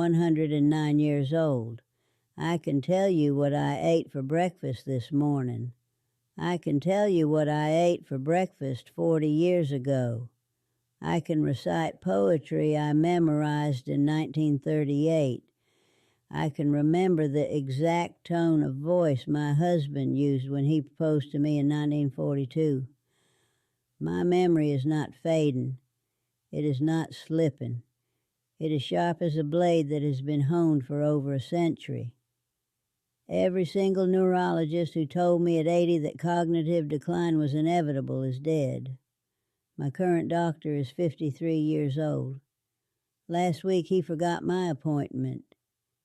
109 years old. I can tell you what I ate for breakfast this morning. I can tell you what I ate for breakfast 40 years ago. I can recite poetry I memorized in 1938. I can remember the exact tone of voice my husband used when he proposed to me in 1942. My memory is not fading. It is not slipping. It is sharp as a blade that has been honed for over a century. Every single neurologist who told me at 80 that cognitive decline was inevitable is dead. My current doctor is 53 years old. Last week he forgot my appointment.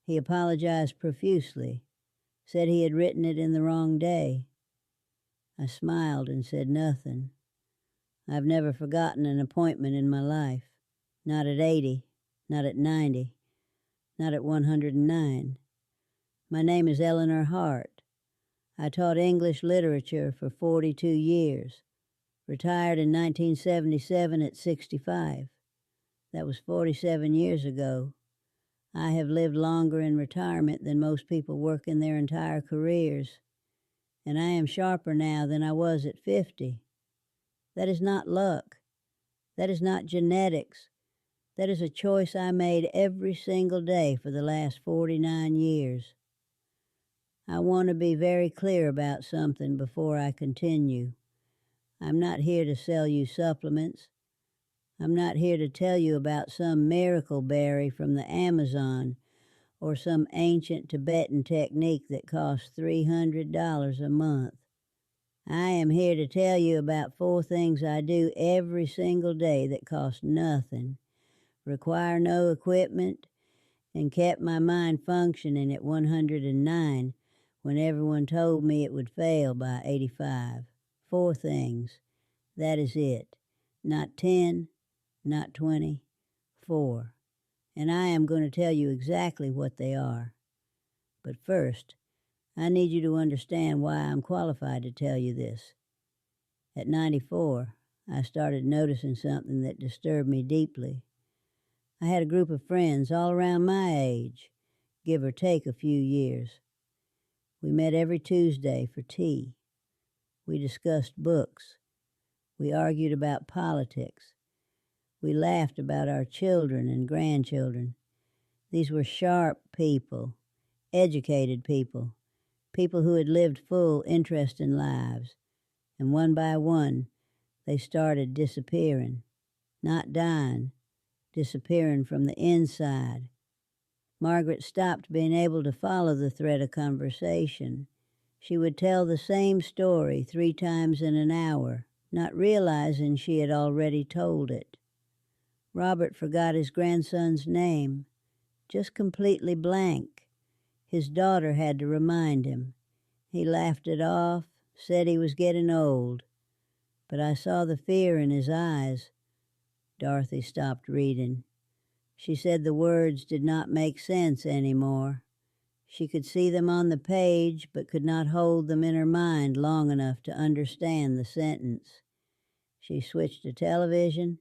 He apologized profusely, said he had written it in the wrong day. I smiled and said nothing. I've never forgotten an appointment in my life. Not at 80, not at 90, not at 109. My name is Eleanor Hart. I taught English literature for 42 years. Retired in 1977 at 65. That was 47 years ago. I have lived longer in retirement than most people work in their entire careers, and I am sharper now than I was at 50. That is not luck. That is not genetics. That is a choice I made every single day for the last 49 years. I want to be very clear about something before I continue. I'm not here to sell you supplements. I'm not here to tell you about some miracle berry from the Amazon or some ancient Tibetan technique that costs $300 a month. I am here to tell you about 4 things I do every single day that cost nothing, require no equipment, and kept my mind functioning at 109 when everyone told me it would fail by 85. 4 things. That is it. Not 10, not 20, 4. And I am going to tell you exactly what they are. But first, I need you to understand why I'm qualified to tell you this. At 94, I started noticing something that disturbed me deeply. I had a group of friends all around my age, give or take a few years. We met every Tuesday for tea. We discussed books. We argued about politics. We laughed about our children and grandchildren. These were sharp people, educated people, people who had lived full, interesting lives. And one by one, they started disappearing, not dying, disappearing from the inside. Margaret stopped being able to follow the thread of conversation. She would tell the same story 3 times in an hour, not realizing she had already told it. Robert forgot his grandson's name, just completely blank. His daughter had to remind him. He laughed it off, said he was getting old. But I saw the fear in his eyes. Dorothy stopped reading. She said the words did not make sense anymore. She could see them on the page, but could not hold them in her mind long enough to understand the sentence. She switched to television.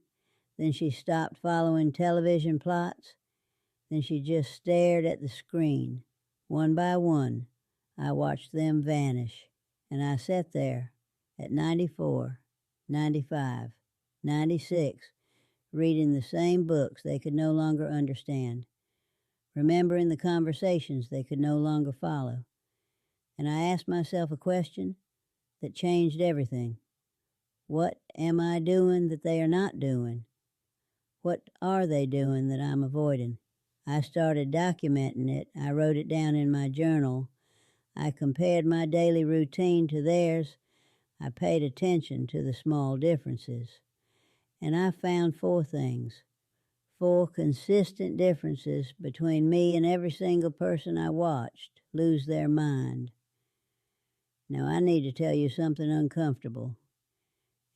Then she stopped following television plots. Then she just stared at the screen. One by one, I watched them vanish. And I sat there at 94, 95, 96, reading the same books they could no longer understand, remembering the conversations they could no longer follow. And I asked myself a question that changed everything. What am I doing that they are not doing? What are they doing that I'm avoiding? I started documenting it. I wrote it down in my journal. I compared my daily routine to theirs. I paid attention to the small differences. And I found 4 things, 4 consistent differences between me and every single person I watched lose their mind. Now I need to tell you something uncomfortable.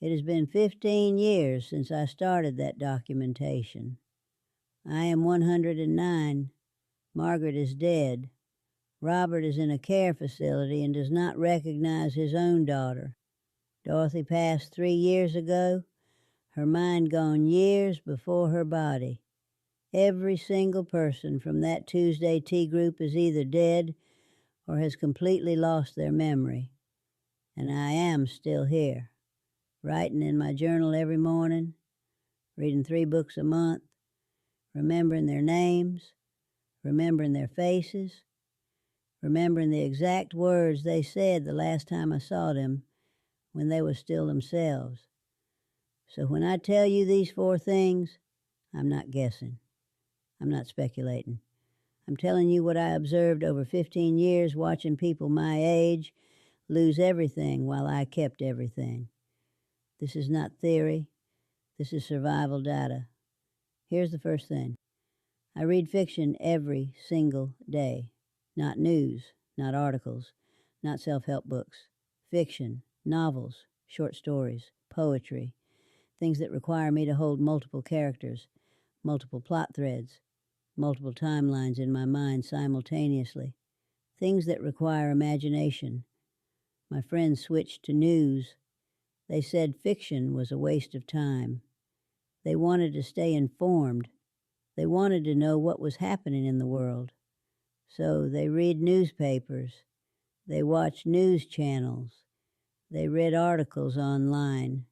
It has been 15 years since I started that documentation. I am 109. Margaret is dead. Robert is in a care facility and does not recognize his own daughter. Dorothy passed 3 years ago, her mind gone years before her body. Every single person from that Tuesday tea group is either dead or has completely lost their memory. And I am still here, writing in my journal every morning, reading 3 books a month, remembering their names, remembering their faces, remembering the exact words they said the last time I saw them when they were still themselves. So when I tell you these 4 things, I'm not guessing. I'm not speculating. I'm telling you what I observed over 15 years watching people my age lose everything while I kept everything. This is not theory. This is survival data. Here's the first thing. I read fiction every single day. Not news, not articles, not self-help books. Fiction, novels, short stories, poetry, things that require me to hold multiple characters, multiple plot threads, multiple timelines in my mind simultaneously, things that require imagination. My friends switched to news. They said fiction was a waste of time. They wanted to stay informed. They wanted to know what was happening in the world. So they read newspapers. They watch news channels. They read articles online.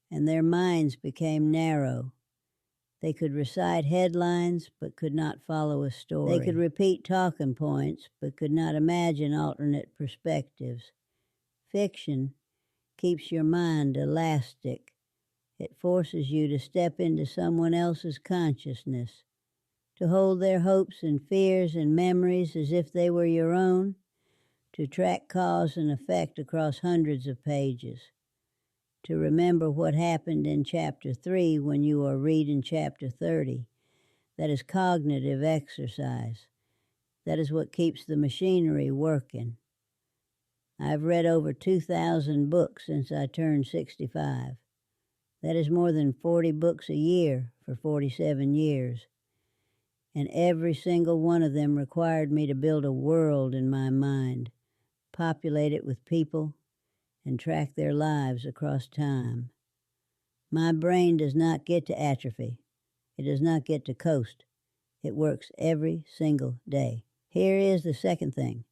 And their minds became narrow. They could recite headlines, but could not follow a story. They could repeat talking points, but could not imagine alternate perspectives. Fiction keeps your mind elastic. It forces you to step into someone else's consciousness, to hold their hopes and fears and memories as if they were your own, to track cause and effect across hundreds of pages, to remember what happened in chapter 3 when you are reading chapter 30. That is cognitive exercise. That is what keeps the machinery working. I've read over 2,000 books since I turned 65. That is more than 40 books a year for 47 years. And every single one of them required me to build a world in my mind, populate it with people, and track their lives across time. My brain does not get to atrophy. It does not get to coast. It works every single day. Here is the second thing.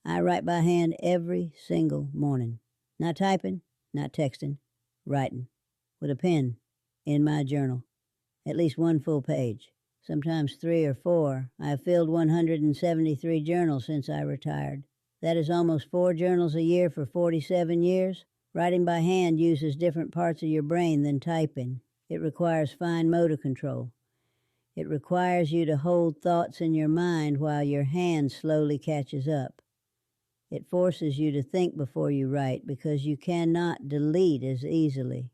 I write by hand every single morning. Not typing, not texting, writing. With a pen in my journal. At least 1 full page. Sometimes 3 or 4. I have filled 173 journals since I retired. That is almost 4 journals a year for 47 years. Writing by hand uses different parts of your brain than typing. It requires fine motor control. It requires you to hold thoughts in your mind while your hand slowly catches up. It forces you to think before you write because you cannot delete as easily.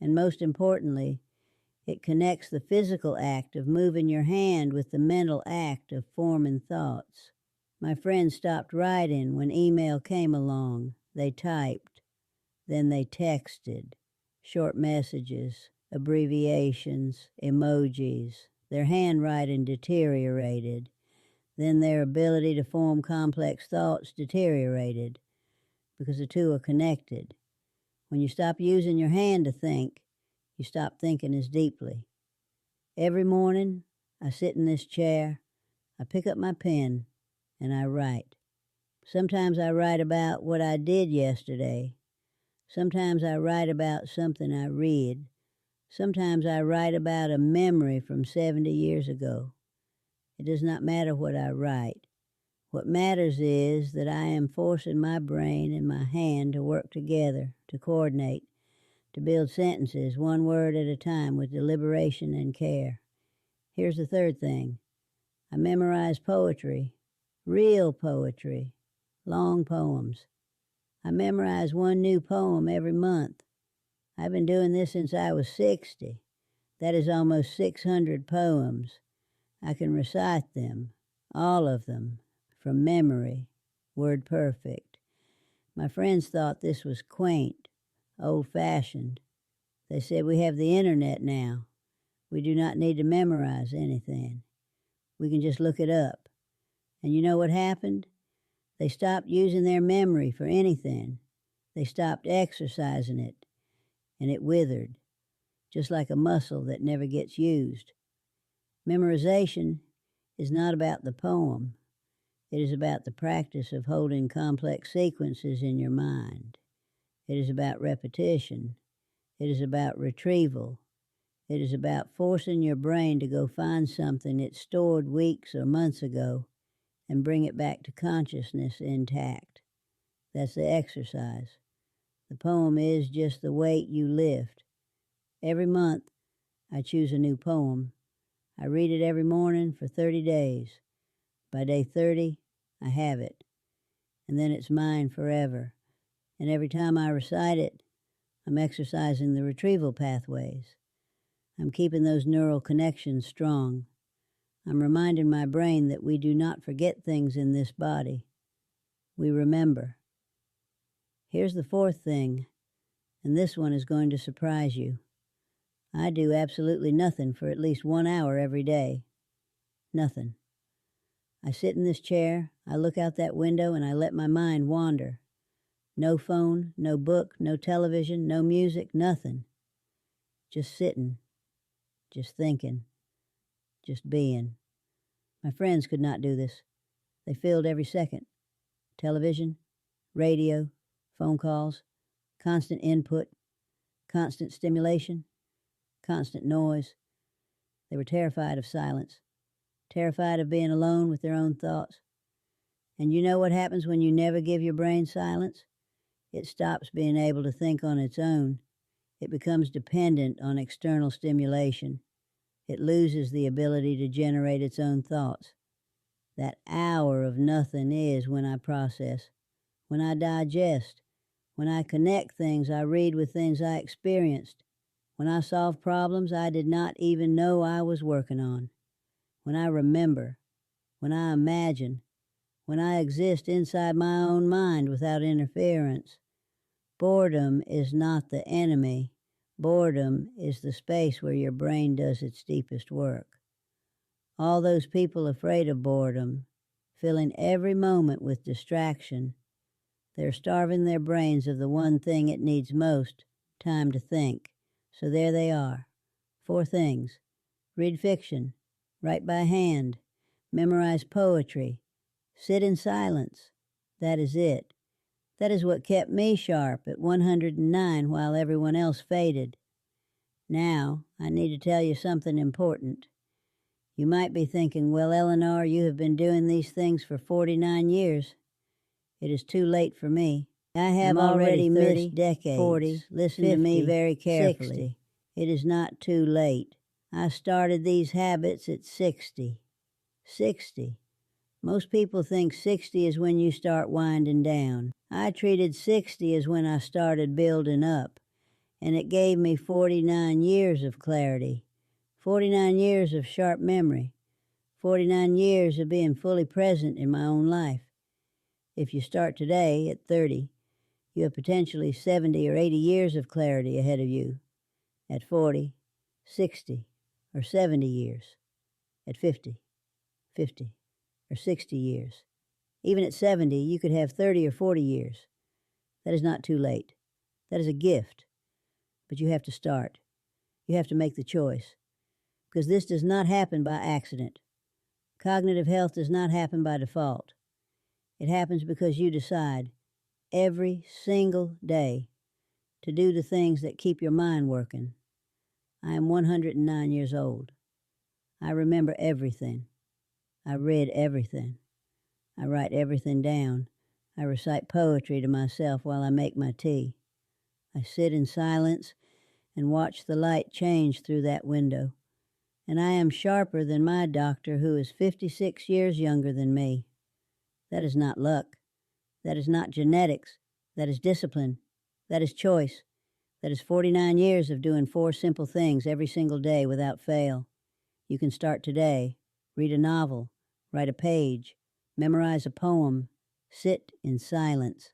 And most importantly, it connects the physical act of moving your hand with the mental act of forming thoughts. My friends stopped writing when email came along. They typed. Then they texted. Short messages, abbreviations, emojis. Their handwriting deteriorated. Then their ability to form complex thoughts deteriorated because the two are connected. When you stop using your hand to think, you stop thinking as deeply. Every morning, I sit in this chair, I pick up my pen, and I write. Sometimes I write about what I did yesterday. Sometimes I write about something I read. Sometimes I write about a memory from 70 years ago. It does not matter what I write. What matters is that I am forcing my brain and my hand to work together, to coordinate, to build sentences 1 word at a time with deliberation and care. Here's the third thing. I memorize poetry, real poetry, long poems. I memorize 1 new poem every month. I've been doing this since I was 60. That is almost 600 poems. I can recite them, all of them, from memory, word perfect. My friends thought this was quaint, old-fashioned. They said we have the internet now. We do not need to memorize anything. We can just look it up. And you know what happened? They stopped using their memory for anything. They stopped exercising it, and it withered, just like a muscle that never gets used. Memorization is not about the poem. It is about the practice of holding complex sequences in your mind. It is about repetition. It is about retrieval. It is about forcing your brain to go find something it stored weeks or months ago and bring it back to consciousness intact. That's the exercise. The poem is just the weight you lift. Every month, I choose a new poem. I read it every morning for 30 days. By day 30, I have it. And then it's mine forever. And every time I recite it, I'm exercising the retrieval pathways. I'm keeping those neural connections strong. I'm reminding my brain that we do not forget things in this body. We remember. Here's the fourth thing, and this one is going to surprise you. I do absolutely nothing for at least 1 hour every day. Nothing. I sit in this chair, I look out that window, and I let my mind wander. No phone, no book, no television, no music, nothing. Just sitting, just thinking, just being. My friends could not do this. They filled every second. Television, radio, phone calls, constant input, constant stimulation, constant noise. They were terrified of silence, terrified of being alone with their own thoughts. And you know what happens when you never give your brain silence? It stops being able to think on its own. It becomes dependent on external stimulation. It loses the ability to generate its own thoughts. That hour of nothing is when I process, when I digest, when I connect things I read with things I experienced, when I solve problems I did not even know I was working on, when I remember, when I imagine, when I exist inside my own mind without interference. Boredom is not the enemy. Boredom is the space where your brain does its deepest work. All those people afraid of boredom, filling every moment with distraction, they're starving their brains of the one thing it needs most, time to think. So there they are. 4 things. Read fiction, write by hand, memorize poetry, sit in silence. That is it. That is what kept me sharp at 109 while everyone else faded. Now, I need to tell you something important. You might be thinking, well, Eleanor, you have been doing these things for 49 years. It is too late for me. I have already missed decades. 40, listen 50, to me very carefully. 60. It is not too late. I started these habits at 60. 60. Most people think 60 is when you start winding down. I treated 60 as when I started building up, and it gave me 49 years of clarity, 49 years of sharp memory, 49 years of being fully present in my own life. If you start today at 30, you have potentially 70 or 80 years of clarity ahead of you. At 40, 60, or 70 years. At 50, 50, or 60 years. Even at 70, you could have 30 or 40 years. That is not too late. That is a gift. But you have to start. You have to make the choice. Because this does not happen by accident. Cognitive health does not happen by default. It happens because you decide every single day to do the things that keep your mind working. I am 109 years old. I remember everything. I read everything. I write everything down. I recite poetry to myself while I make my tea. I sit in silence and watch the light change through that window. And I am sharper than my doctor, who is 56 years younger than me. That is not luck. That is not genetics. That is discipline. That is choice. That is 49 years of doing 4 simple things every single day without fail. You can start today. Read a novel. Write a page. Memorize a poem. Sit in silence.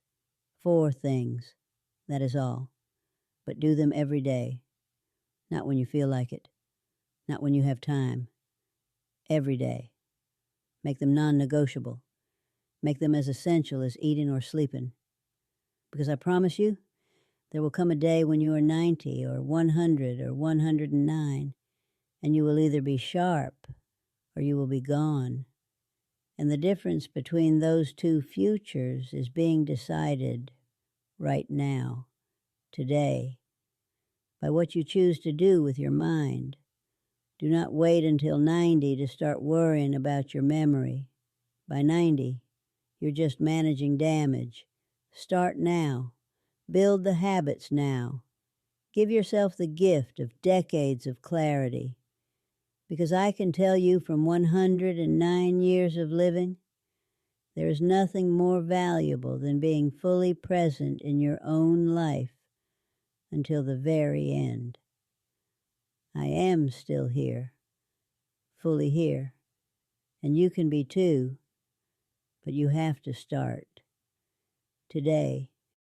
4 things. That is all. But do them every day. Not when you feel like it. Not when you have time. Every day. Make them non-negotiable. Make them as essential as eating or sleeping. Because I promise you, there will come a day when you are 90 or 100 or 109, and you will either be sharp or you will be gone. And the difference between those two futures is being decided right now, today, by what you choose to do with your mind. Do not wait until 90 to start worrying about your memory. By 90, you're just managing damage. Start now. Build the habits now. Give yourself the gift of decades of clarity. Because I can tell you from 109 years of living, there is nothing more valuable than being fully present in your own life until the very end. I am still here, fully here, and you can be too, but you have to start today.